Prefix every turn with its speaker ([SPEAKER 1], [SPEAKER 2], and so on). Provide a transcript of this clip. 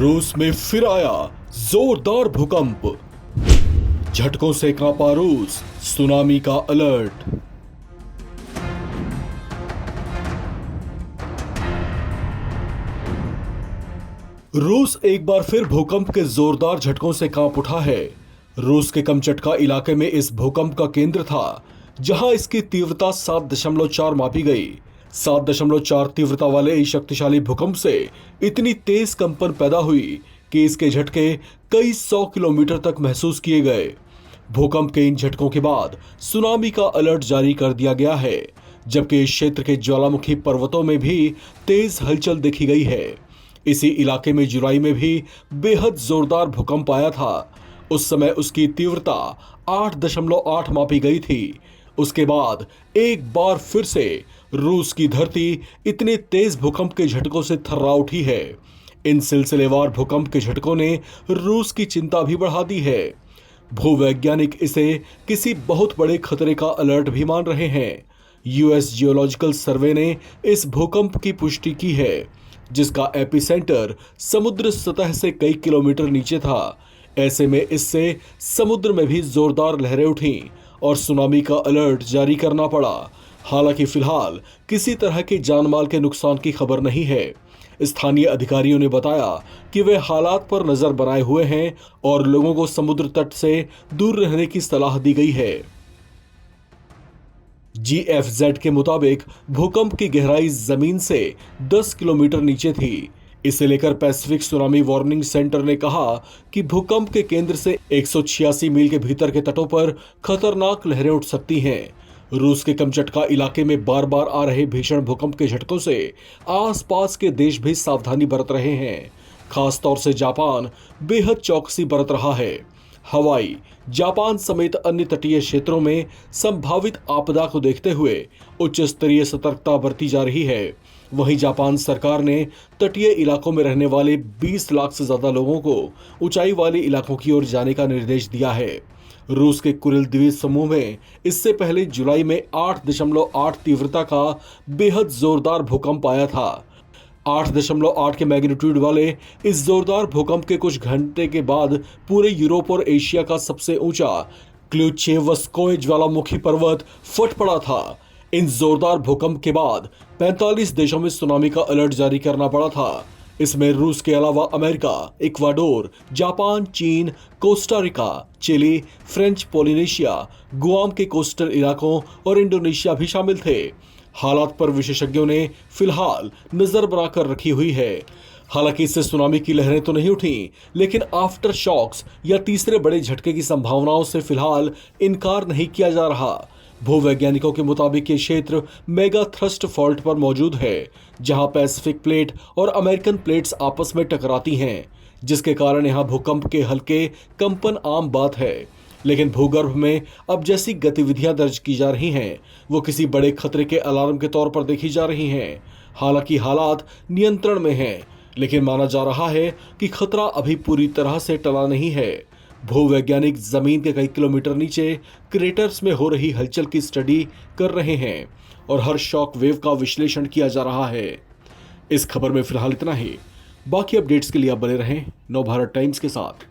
[SPEAKER 1] रूस में फिर आया जोरदार भूकंप, झटकों से कांपा रूस, सुनामी का अलर्ट। रूस एक बार फिर भूकंप के जोरदार झटकों से कांप उठा है। रूस के कमचटका इलाके में इस भूकंप का केंद्र था, जहां इसकी तीव्रता 7.4 मापी गई। 7.4 तीव्रता वाले इस शक्तिशाली भूकंप से इतनी तेज कंपन पैदा हुई कि इसके झटके कई 100 किलोमीटर तक महसूस किए गए। भूकंप के इन झटकों के बाद सुनामी का अलर्ट जारी कर दिया गया है, जबकि इस क्षेत्र के ज्वालामुखी पर्वतों में भी तेज हलचल देखी गई है। इसी इलाके में जुलाई में भी बेहद जोरदार भूकंप आया था। उस समय उसकी तीव्रता 8.8 मापी गई थी। उसके बाद एक बार फिर से रूस की धरती इतने तेज भूकंप के झटकों से थर्रा उठी है। इन सिलसिलेवार भूकंप के झटकों ने रूस की चिंता भी बढ़ा दी है। भूवैज्ञानिक इसे किसी बहुत बड़े खतरे का अलर्ट भी मान रहे हैं। यूएस जियोलॉजिकल सर्वे ने इस भूकंप की पुष्टि की है, जिसका एपिसेंटर समुद्र सतह से कई किलोमीटर नीचे था। ऐसे में इससे समुद्र में भी जोरदार लहरें उठीं और सुनामी का अलर्ट जारी करना पड़ा। हालांकि फिलहाल किसी तरह के जानमाल के नुकसान की खबर नहीं है। स्थानीय अधिकारियों ने बताया कि वे हालात पर नजर बनाए हुए हैं और लोगों को समुद्र तट से दूर रहने की सलाह दी गई है। GFZ के मुताबिक भूकंप की गहराई जमीन से 10 किलोमीटर नीचे थी। इसे लेकर पैसिफिक सुनामी वार्निंग सेंटर ने कहा कि भूकंप के केंद्र से 186 मील के भीतर के तटों पर खतरनाक लहरें उठ सकती हैं। रूस के कमचटका इलाके में बार बार आ रहे भीषण भूकंप के झटकों से आसपास के देश भी सावधानी बरत रहे हैं। खासतौर से जापान बेहद चौकसी बरत रहा है। हवाई, जापान समेत अन्य तटीय क्षेत्रों में संभावित आपदा को देखते हुए उच्च स्तरीय सतर्कता बरती जा रही है। वहीं जापान सरकार ने तटीय इलाकों में रहने वाले 20 लाख से ज्यादा लोगों को ऊंचाई वाले इलाकों की ओर जाने का निर्देश दिया है। रूस के कुरिल द्वीप समूह में इससे पहले जुलाई में 8.8 तीव्रता का बेहद जोरदार भूकंप आया था। 8.8 के मैग्नीट्यूड वाले इस जोरदार भूकंप के कुछ घंटे के बाद पूरे यूरोप और एशिया का सबसे ऊंचा क्ल्यूचेवस्कोय ज्वालामुखी पर्वत फट पड़ा था। इन जोरदार भूकंप के बाद 45 देशों में सुनामी का अलर्ट जारी करना पड़ा था। इसमें रूस के अलावा अमेरिका, इक्वाडोर, जापान, चीन, Costa Rica, Chile, French Polynesia, Guam के कोस्टल इलाकों और इंडोनेशिया भी शामिल थे। हालात पर विशेषज्ञों ने फिलहाल नजर बनाकर रखी हुई है। हालांकि इससे सुनामी की लहरें तो नहीं उठी, लेकिन आफ्टर शॉक्स या तीसरे बड़े झटके की संभावनाओं से फिलहाल इनकार नहीं किया जा रहा। भूवैज्ञानिकों के मुताबिक ये क्षेत्र मेगा थ्रस्ट फॉल्ट पर मौजूद है, जहां पैसिफिक प्लेट और अमेरिकन प्लेट्स आपस में टकराती हैं, जिसके कारण यहां भूकंप के हल्के कंपन आम बात है। लेकिन भूगर्भ में अब जैसी गतिविधियां दर्ज की जा रही हैं, वो किसी बड़े खतरे के अलार्म के तौर पर देखी जा रही हैं। हालांकि हालात नियंत्रण में हैं, लेकिन माना जा रहा है कि खतरा अभी पूरी तरह से टला नहीं है। भूवैज्ञानिक जमीन के कई किलोमीटर नीचे क्रेटर्स में हो रही हलचल की स्टडी कर रहे हैं और हर शॉक वेव का विश्लेषण किया जा रहा है। इस खबर में फिलहाल इतना ही। बाकी अपडेट्स के लिए आप बने रहें नवभारत टाइम्स के साथ।